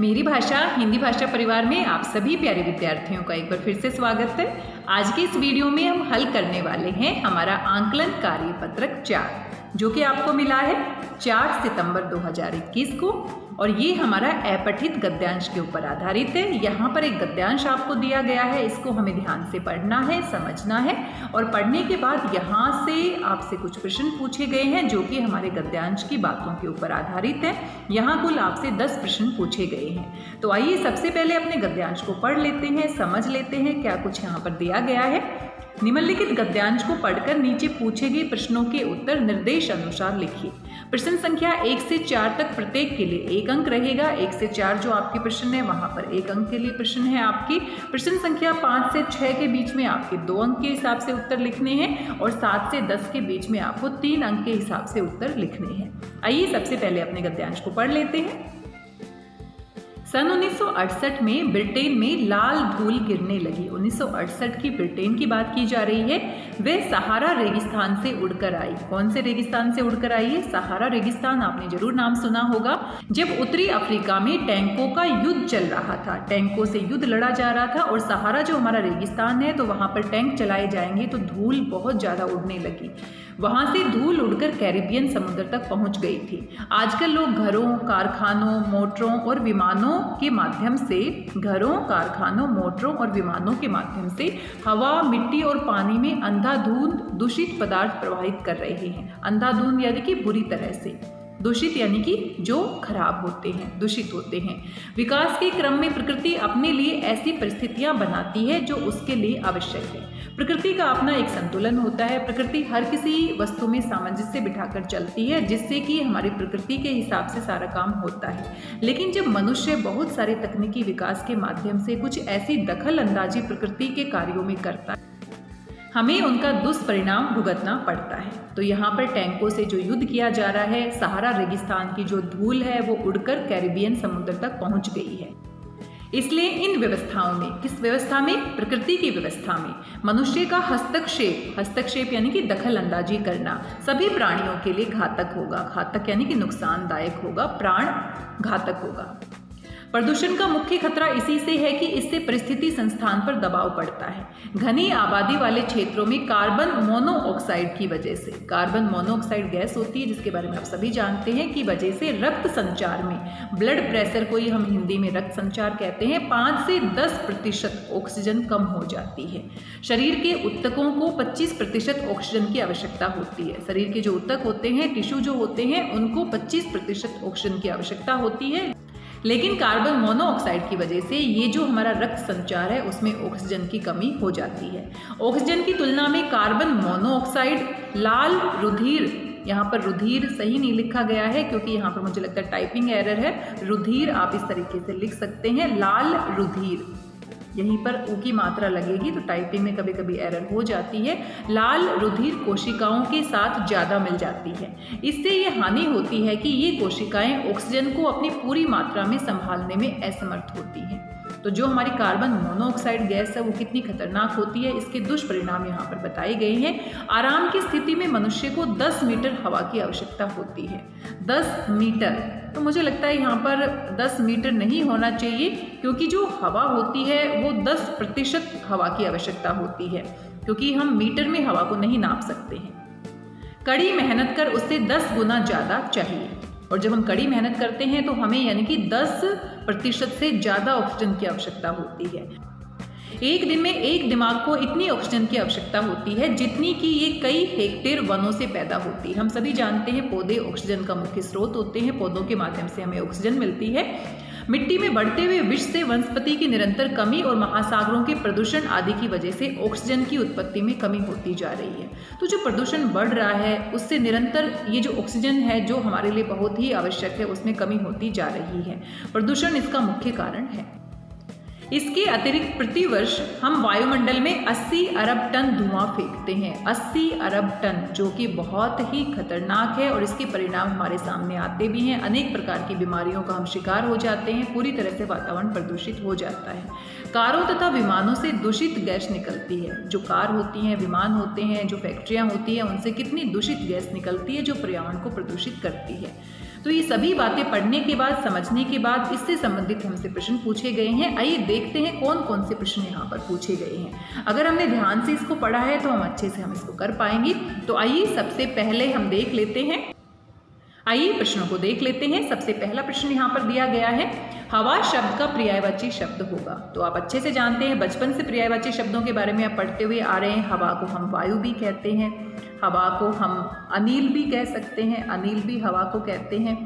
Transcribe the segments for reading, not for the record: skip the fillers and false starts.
मेरी भाषा हिंदी भाषा परिवार में आप सभी प्यारे विद्यार्थियों का एक बार फिर से स्वागत है। आज के इस वीडियो में हम हल करने वाले हैं हमारा आंकलन कार्य पत्रक 4 जो कि आपको मिला है 4 सितंबर 2021 को, और ये हमारा अपठित गद्यांश के ऊपर आधारित है। यहाँ पर एक गद्यांश आपको दिया गया है, इसको हमें ध्यान से पढ़ना है, समझना है, और पढ़ने के बाद यहाँ से आपसे कुछ प्रश्न पूछे गए हैं जो कि हमारे गद्यांश की बातों के ऊपर आधारित है। यहाँ कुल आपसे 10 प्रश्न पूछे गए हैं। तो आइए सबसे पहले अपने गद्यांश को पढ़ लेते हैं, समझ लेते हैं क्या कुछ यहाँ पर दिया गया है। निम्नलिखित गद्यांश को पढ़कर नीचे पूछे गए प्रश्नों के उत्तर निर्देश अनुसार लिखिए। प्रश्न संख्या 1 से 4 तक प्रत्येक के लिए 1 अंक रहेगा। 1 से 4 जो आपके प्रश्न है वहां पर 1 अंक के लिए प्रश्न है आपकी। प्रश्न संख्या 5 से 6 के बीच में आपके 2 अंक के हिसाब से उत्तर लिखने हैं, और 7 से 10 के बीच में आपको 3 अंक के हिसाब से उत्तर लिखने हैं। आइए सबसे पहले अपने गद्यांश को पढ़ लेते हैं। सन 1968 में ब्रिटेन में लाल धूल गिरने लगी। 1968 की ब्रिटेन की बात की जा रही है। वह सहारा रेगिस्तान से उड़कर आई। कौन से रेगिस्तान से उड़कर आई है? सहारा रेगिस्तान, आपने जरूर नाम सुना होगा। जब उत्तरी अफ्रीका में टैंकों का युद्ध चल रहा था, टैंकों से युद्ध लड़ा जा रहा था, और सहारा जो हमारा रेगिस्तान है तो वहां पर टैंक चलाए जाएंगे तो धूल बहुत ज्यादा उड़ने लगी। वहां से धूल उड़कर कैरिबियन समुद्र तक पहुंच गई थी। आजकल लोग घरों, कारखानों, मोटरों और विमानों के माध्यम से हवा, मिट्टी और पानी में अंधाधुंध दूषित पदार्थ प्रवाहित कर रहे हैं। अंधाधुंध यानी कि बुरी तरह से, दूषित यानी कि जो खराब होते हैं, दूषित होते हैं। विकास के क्रम में प्रकृति अपने लिए ऐसी परिस्थितियां बनाती है जो उसके लिए आवश्यक है। प्रकृति का अपना एक संतुलन होता है। प्रकृति हर किसी वस्तु में सामंजस्य बिठाकर चलती है, जिससे कि हमारी प्रकृति के हिसाब से सारा काम होता है। लेकिन जब मनुष्य बहुत सारे तकनीकी विकास के माध्यम से कुछ ऐसी दखल अंदाजी प्रकृति के कार्यों में करता है, हमें उनका दुष्परिणाम भुगतना पड़ता है। तो यहाँ पर टैंकों से जो युद्ध किया जा रहा है, सहारा रेगिस्तान की जो धूल है वो उड़कर कैरिबियन समुद्र तक पहुंच गई है। इसलिए इन व्यवस्थाओं में, किस व्यवस्था में? प्रकृति की व्यवस्था में मनुष्य का हस्तक्षेप यानी कि दखल अंदाजी करना सभी प्राणियों के लिए घातक होगा। घातक यानी कि नुकसानदायक होगा, प्राण घातक होगा। प्रदूषण का मुख्य खतरा इसी से है कि इससे परिस्थिति संस्थान पर दबाव पड़ता है। घनी आबादी वाले क्षेत्रों में कार्बन मोनोऑक्साइड की वजह से, कार्बन मोनोऑक्साइड गैस होती है जिसके बारे में आप सभी जानते हैं, की वजह से रक्त संचार में, ब्लड प्रेशर को ही हम हिंदी में रक्त संचार कहते हैं, 5 से 10% ऑक्सीजन कम हो जाती है। शरीर के ऊतकों को 25% ऑक्सीजन की आवश्यकता होती है। शरीर के जो ऊतक होते हैं, टिश्यू जो होते हैं, उनको 25% ऑक्सीजन की आवश्यकता होती है। लेकिन कार्बन मोनोऑक्साइड की वजह से ये जो हमारा रक्त संचार है उसमें ऑक्सीजन की कमी हो जाती है। ऑक्सीजन की तुलना में कार्बन मोनोऑक्साइड लाल रुधिर, यहाँ पर रुधिर सही नहीं लिखा गया है क्योंकि यहाँ पर मुझे लगता है टाइपिंग एरर है। रुधिर आप इस तरीके से लिख सकते हैं, लाल रुधिर, यहीं पर ऊ की मात्रा लगेगी तो टाइपिंग में कभी कभी एरर हो जाती है। लाल रुधिर कोशिकाओं के साथ ज़्यादा मिल जाती है। इससे ये हानि होती है कि ये कोशिकाएं ऑक्सीजन को अपनी पूरी मात्रा में संभालने में असमर्थ होती हैं। तो जो हमारी कार्बन मोनोऑक्साइड गैस है वो कितनी खतरनाक होती है, इसके दुष्परिणाम यहाँ पर बताए गए हैं। आराम की स्थिति में मनुष्य को 10 मीटर हवा की आवश्यकता होती है। 10 मीटर, तो मुझे लगता है यहाँ पर 10 मीटर नहीं होना चाहिए क्योंकि जो हवा होती है वो 10% हवा की आवश्यकता होती है, क्योंकि हम मीटर में हवा को नहीं नाप सकते हैं। कड़ी मेहनत कर उससे 10 गुना ज़्यादा चाहिए, और जब हम कड़ी मेहनत करते हैं तो हमें यानी कि 10% से ज़्यादा ऑक्सीजन की आवश्यकता होती है। एक दिन में एक दिमाग को इतनी ऑक्सीजन की आवश्यकता होती है जितनी कि ये कई हेक्टेयर वनों से पैदा होती है। हम सभी जानते हैं पौधे ऑक्सीजन का मुख्य स्रोत होते हैं, पौधों के माध्यम से हमें ऑक्सीजन मिलती है। मिट्टी में बढ़ते हुए विष से वनस्पति की निरंतर कमी और महासागरों के प्रदूषण आदि की वजह से ऑक्सीजन की उत्पत्ति में कमी होती जा रही है। तो जो प्रदूषण बढ़ रहा है उससे निरंतर ये जो ऑक्सीजन है जो हमारे लिए बहुत ही आवश्यक है उसमें कमी होती जा रही है। प्रदूषण इसका मुख्य कारण है। इसके अतिरिक्त प्रतिवर्ष हम वायुमंडल में 80 अरब टन धुआं फेंकते हैं। 80 अरब टन, जो कि बहुत ही खतरनाक है, और इसके परिणाम हमारे सामने आते भी हैं। अनेक प्रकार की बीमारियों का हम शिकार हो जाते हैं। पूरी तरह से वातावरण प्रदूषित हो जाता है। कारों तथा विमानों से दूषित गैस निकलती है। जो कार होती हैं, विमान होते हैं, जो फैक्ट्रियाँ होती हैं, उनसे कितनी दूषित गैस निकलती है जो पर्यावरण को प्रदूषित करती है। तो ये सभी बातें पढ़ने के बाद, समझने के बाद इससे संबंधित हमसे प्रश्न पूछे गए हैं। आइए देखते हैं कौन कौन से प्रश्न यहाँ पर पूछे गए हैं। अगर हमने ध्यान से इसको पढ़ा है तो हम अच्छे से हम इसको कर पाएंगे। तो आइए सबसे पहले हम देख लेते हैं, आइए प्रश्नों को देख लेते हैं। सबसे पहला प्रश्न यहाँ पर दिया गया है, हवा शब्द का पर्यायवाची शब्द होगा। तो आप अच्छे से जानते हैं, बचपन से पर्यायवाची शब्दों के बारे में आप पढ़ते हुए आ रहे हैं। हवा को हम वायु भी कहते हैं, हवा को हम अनिल भी कह सकते हैं, अनिल भी हवा को कहते हैं,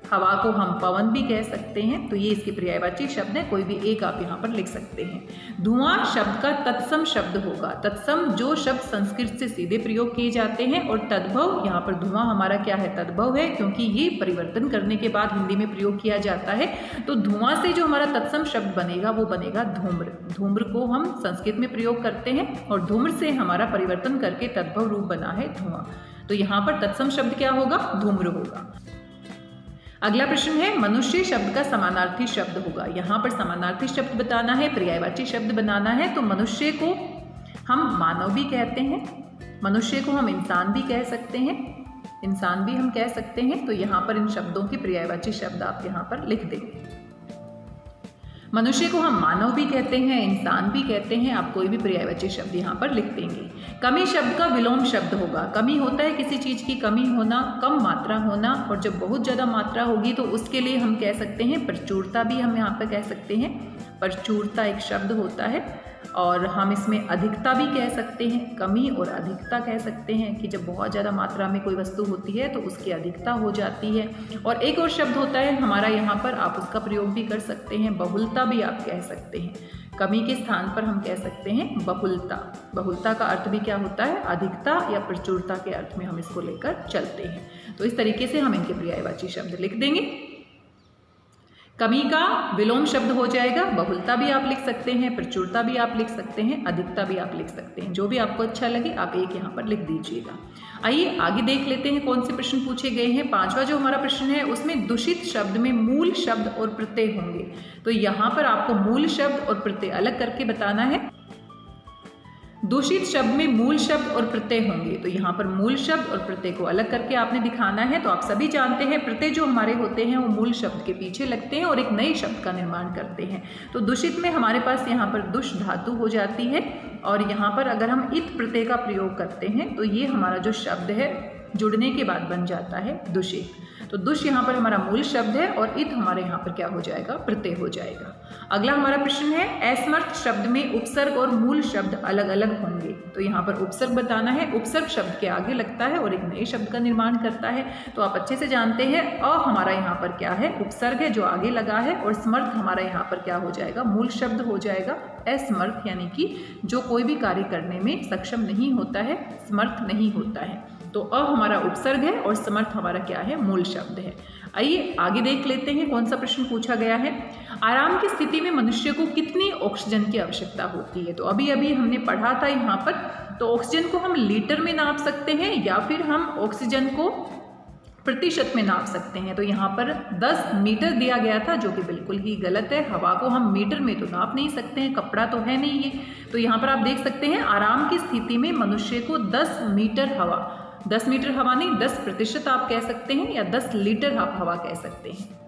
हवा को हम पवन भी कह सकते हैं। तो ये इसके पर्यायवाची शब्द है, कोई भी एक आप यहाँ पर लिख सकते हैं। धुआं शब्द का तत्सम शब्द होगा। तत्सम जो शब्द संस्कृत से सीधे प्रयोग किए जाते हैं, और तद्भव, यहाँ पर धुआं हमारा क्या है, तद्भव है, क्योंकि ये परिवर्तन करने के बाद हिंदी में प्रयोग किया जाता है। तो धुआं से जो हमारा तत्सम शब्द बनेगा वो बनेगा धूम्र। धूम्र को हम संस्कृत में प्रयोग करते हैं और धूम्र से हमारा परिवर्तन करके तद्भव रूप बना है धुआं। तो यहाँ पर तत्सम शब्द क्या होगा, धूम्र होगा। अगला प्रश्न है, मनुष्य शब्द का समानार्थी शब्द होगा। यहाँ पर समानार्थी शब्द बताना है, पर्यायवाची शब्द बनाना है। तो मनुष्य को हम मानव भी कहते हैं, मनुष्य को हम इंसान भी कह सकते हैं, इंसान भी हम कह सकते हैं। तो यहाँ पर इन शब्दों के पर्यायवाची शब्द आप यहाँ पर लिख देंगे। मनुष्य को हम मानव भी कहते हैं, इंसान भी कहते हैं, आप कोई भी पर्यायवाची शब्द यहाँ पर लिख देंगे। कमी शब्द का विलोम शब्द होगा। कमी होता है किसी चीज़ की कमी होना, कम मात्रा होना, और जब बहुत ज़्यादा मात्रा होगी तो उसके लिए हम कह सकते हैं प्रचुरता भी हम यहाँ पर कह सकते हैं। प्रचुरता एक शब्द होता है। और हम इसमें अधिकता भी कह सकते हैं, कमी और अधिकता कह सकते हैं कि जब बहुत ज़्यादा मात्रा में कोई वस्तु होती है तो उसकी अधिकता हो जाती है। और एक और शब्द होता है हमारा यहाँ पर, आप उसका प्रयोग भी कर सकते हैं, बहुलता भी आप कह सकते हैं। कमी के स्थान पर हम कह सकते हैं बहुलता। बहुलता का अर्थ भी क्या होता है, अधिकता या प्रचुरता के अर्थ में हम इसको लेकर चलते हैं। तो इस तरीके से हम इनके पर्यायवाची शब्द लिख देंगे। कमी का विलोम शब्द हो जाएगा, बहुलता भी आप लिख सकते हैं, प्रचुरता भी आप लिख सकते हैं, अधिकता भी आप लिख सकते हैं। जो भी आपको अच्छा लगे आप एक यहाँ पर लिख दीजिएगा। आइए आगे देख लेते हैं कौन से प्रश्न पूछे गए हैं। पांचवा जो हमारा प्रश्न है उसमें दूषित शब्द में मूल शब्द और प्रत्यय होंगे। तो यहाँ पर आपको मूल शब्द और प्रत्यय अलग करके बताना है। दूषित शब्द में मूल शब्द और प्रत्यय होंगे। तो यहाँ पर मूल शब्द और प्रत्यय को अलग करके आपने दिखाना है। तो आप सभी जानते हैं प्रत्यय जो हमारे होते हैं वो मूल शब्द के पीछे लगते हैं और एक नए शब्द का निर्माण करते हैं। तो दूषित में हमारे पास यहाँ पर दुष धातु हो जाती है, और यहाँ पर अगर हम इत प्रत्यय का प्रयोग करते हैं तो ये हमारा जो शब्द है जुड़ने के बाद बन जाता है दूषित। तो दुष यहाँ पर हमारा मूल शब्द है और इत हमारे यहाँ पर क्या हो जाएगा, प्रत्यय हो जाएगा। अगला हमारा प्रश्न है, असमर्थ शब्द में उपसर्ग और मूल शब्द अलग अलग होंगे। तो यहाँ पर उपसर्ग बताना है। उपसर्ग शब्द के आगे लगता है और एक नए शब्द का निर्माण करता है। तो आप अच्छे से जानते हैं अ हमारा यहाँ पर क्या है, उपसर्ग है जो आगे लगा है, और समर्थ हमारा यहाँ पर क्या हो जाएगा, मूल शब्द हो जाएगा। असमर्थ यानी कि जो कोई भी कार्य करने में सक्षम नहीं होता है, समर्थ नहीं होता है। तो अ हमारा उपसर्ग है और समर्थ हमारा क्या है, मूल शब्द है। आइए आगे देख लेते हैं कौन सा प्रश्न पूछा गया है। आराम की स्थिति में मनुष्य को कितनी ऑक्सीजन की आवश्यकता होती है। तो अभी अभी हमने पढ़ा था यहाँ पर। तो ऑक्सीजन को हम लीटर में नाप सकते हैं या फिर हम ऑक्सीजन को प्रतिशत में नाप सकते हैं। तो यहाँ पर 10 मीटर दिया गया था, जो कि बिल्कुल ही गलत है। हवा को हम मीटर में तो नाप नहीं सकते हैं, कपड़ा तो है नहीं ये। तो यहाँ पर आप देख सकते हैं आराम की स्थिति में मनुष्य को 10 मीटर हवा, 10 मीटर हवा नहीं, 10% आप कह सकते हैं, या 10 लीटर आप हवा कह सकते हैं।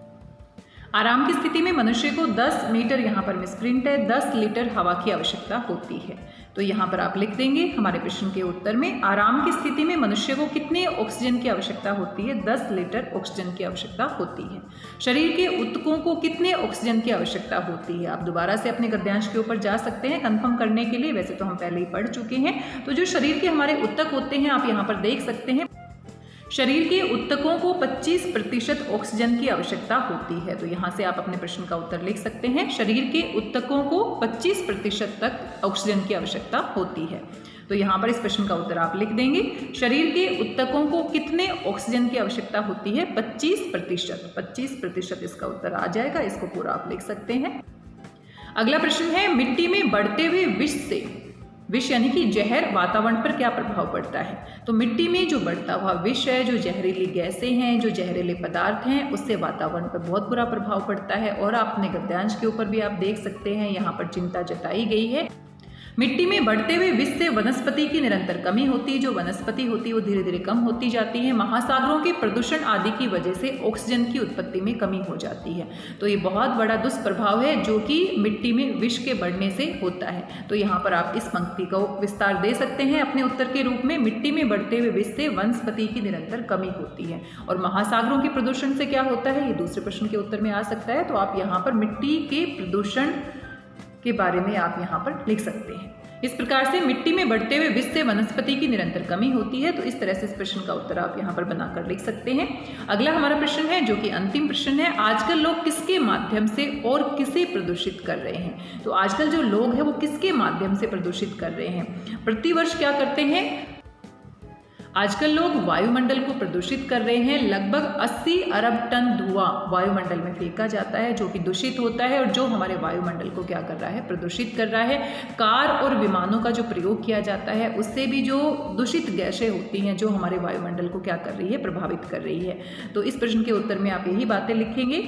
आराम की स्थिति में मनुष्य को 10 मीटर, यहाँ पर मिसप्रिंट है, 10 लीटर हवा की आवश्यकता होती है। तो यहाँ पर आप लिख देंगे हमारे प्रश्न के उत्तर में, आराम की स्थिति में मनुष्य को कितने ऑक्सीजन की आवश्यकता होती है, 10 लीटर ऑक्सीजन की आवश्यकता होती है। शरीर के ऊतकों को कितने ऑक्सीजन की आवश्यकता होती है। आप दोबारा से अपने गद्यांश के ऊपर जा सकते हैं कंफर्म करने के लिए, वैसे तो हम पहले ही पढ़ चुके हैं। तो जो शरीर के हमारे ऊतक होते हैं आप यहाँ पर देख सकते हैं, शरीर के ऊतकों को 25% ऑक्सीजन की आवश्यकता होती है। तो यहाँ से आप अपने प्रश्न का उत्तर लिख सकते हैं, शरीर के ऊतकों को 25% तक ऑक्सीजन की आवश्यकता होती है। तो यहाँ पर इस प्रश्न का उत्तर आप लिख देंगे, शरीर के ऊतकों को कितने ऑक्सीजन की आवश्यकता होती है, 25%। 25% इसका उत्तर आ जाएगा, इसको पूरा आप लिख सकते हैं। अगला प्रश्न है, मिट्टी में बढ़ते हुए विष से, विष यानी कि जहर, वातावरण पर क्या प्रभाव पड़ता है। तो मिट्टी में जो बढ़ता हुआ विष है, जो जहरीली गैसें हैं, जो जहरीले पदार्थ हैं, उससे वातावरण पर बहुत बुरा प्रभाव पड़ता है। और आप अपने गद्यांश के ऊपर भी आप देख सकते हैं, यहाँ पर चिंता जताई गई है। मिट्टी में बढ़ते हुए विष से वनस्पति की निरंतर कमी होती है। जो वनस्पति होती है वो धीरे धीरे कम होती जाती है। महासागरों के प्रदूषण आदि की वजह से ऑक्सीजन की उत्पत्ति में कमी हो जाती है। तो ये बहुत बड़ा दुष्प्रभाव है जो कि मिट्टी में विष के बढ़ने से होता है। तो यहाँ पर आप इस पंक्ति को विस्तार दे सकते हैं अपने उत्तर के रूप में, मिट्टी में बढ़ते हुए विष से वनस्पति की निरंतर कमी होती है। और महासागरों के प्रदूषण से क्या होता है, ये दूसरे प्रश्न के उत्तर में आ सकता है। तो आप यहाँ पर मिट्टी के प्रदूषण के बारे में आप यहाँ पर लिख सकते हैं। इस प्रकार से मिट्टी में बढ़ते हुए विष से वनस्पति की निरंतर कमी होती है। तो इस तरह से इस प्रश्न का उत्तर आप यहाँ पर बनाकर लिख सकते हैं। अगला हमारा प्रश्न है जो कि अंतिम प्रश्न है, आजकल लोग किसके माध्यम से और किसे प्रदूषित कर रहे हैं। तो आजकल जो लोग हैं वो किसके माध्यम से प्रदूषित कर रहे हैं। प्रतिवर्ष क्या करते हैं, आजकल लोग वायुमंडल को प्रदूषित कर रहे हैं। लगभग 80 अरब टन धुआं वायुमंडल में फेंका जाता है जो कि दूषित होता है और जो हमारे वायुमंडल को क्या कर रहा है, प्रदूषित कर रहा है। कार और विमानों का जो प्रयोग किया जाता है उससे भी जो दूषित गैसें होती हैं जो हमारे वायुमंडल को क्या कर रही है, प्रभावित कर रही है। तो इस प्रश्न के उत्तर में आप यही बातें लिखेंगे।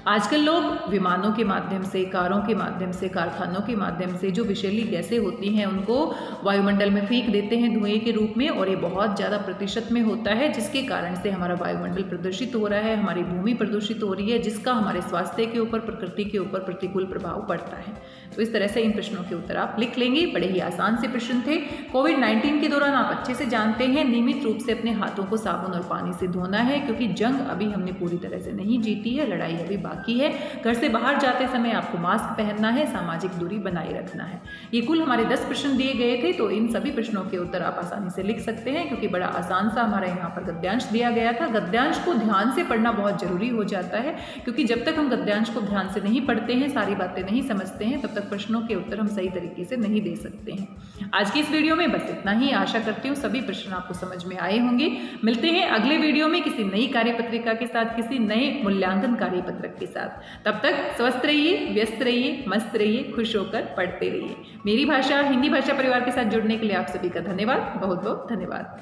आजकल लोग विमानों के माध्यम से, कारों के माध्यम से, कारखानों के माध्यम से जो विषैली गैसें होती हैं उनको वायुमंडल में फेंक देते हैं धुएं के रूप में, और ये बहुत ज़्यादा प्रतिशत में होता है जिसके कारण से हमारा वायुमंडल प्रदूषित हो रहा है, हमारी भूमि प्रदूषित हो रही है, जिसका हमारे स्वास्थ्य के ऊपर, प्रकृति के ऊपर प्रतिकूल प्रभाव पड़ता है। तो इस तरह से इन प्रश्नों के उत्तर आप लिख लेंगे। बड़े ही आसान से प्रश्न थे। कोविड-19 के दौरान आप अच्छे से जानते हैं नियमित रूप से अपने हाथों को साबुन और पानी से धोना है, क्योंकि जंग अभी हमने पूरी तरह से नहीं जीती है, लड़ाई अभी बाकी है। घर से बाहर जाते समय आपको मास्क पहनना है, सामाजिक दूरी बनाए रखना है। ये कुल हमारे 10 प्रश्न दिए गए थे। तो इन सभी प्रश्नों के उत्तर आप आसानी से लिख सकते हैं, क्योंकि बड़ा आसान सा हमारा यहाँ पर गद्यांश दिया गया था। गद्यांश को ध्यान से पढ़ना बहुत जरूरी हो जाता है, क्योंकि जब तक हम गद्यांश को ध्यान से नहीं पढ़ते हैं, सारी बातें नहीं समझते हैं, तब तक प्रश्नों के उत्तर हम सही तरीके से नहीं दे सकते हैं। आज की इस वीडियो में बस इतना ही। आशा करती हूँ सभी प्रश्न आपको समझ में आए होंगे। मिलते हैं अगले वीडियो में किसी नई कार्यपत्रिका के साथ, किसी नए मूल्यांकन कार्यपत्रक के साथ। तब तक स्वस्थ रहिए, व्यस्त रहिए, मस्त रहिए, खुश होकर पढ़ते रहिए। मेरी भाषा हिंदी भाषा परिवार के साथ जुड़ने के लिए आप सभी का धन्यवाद, बहुत बहुत धन्यवाद।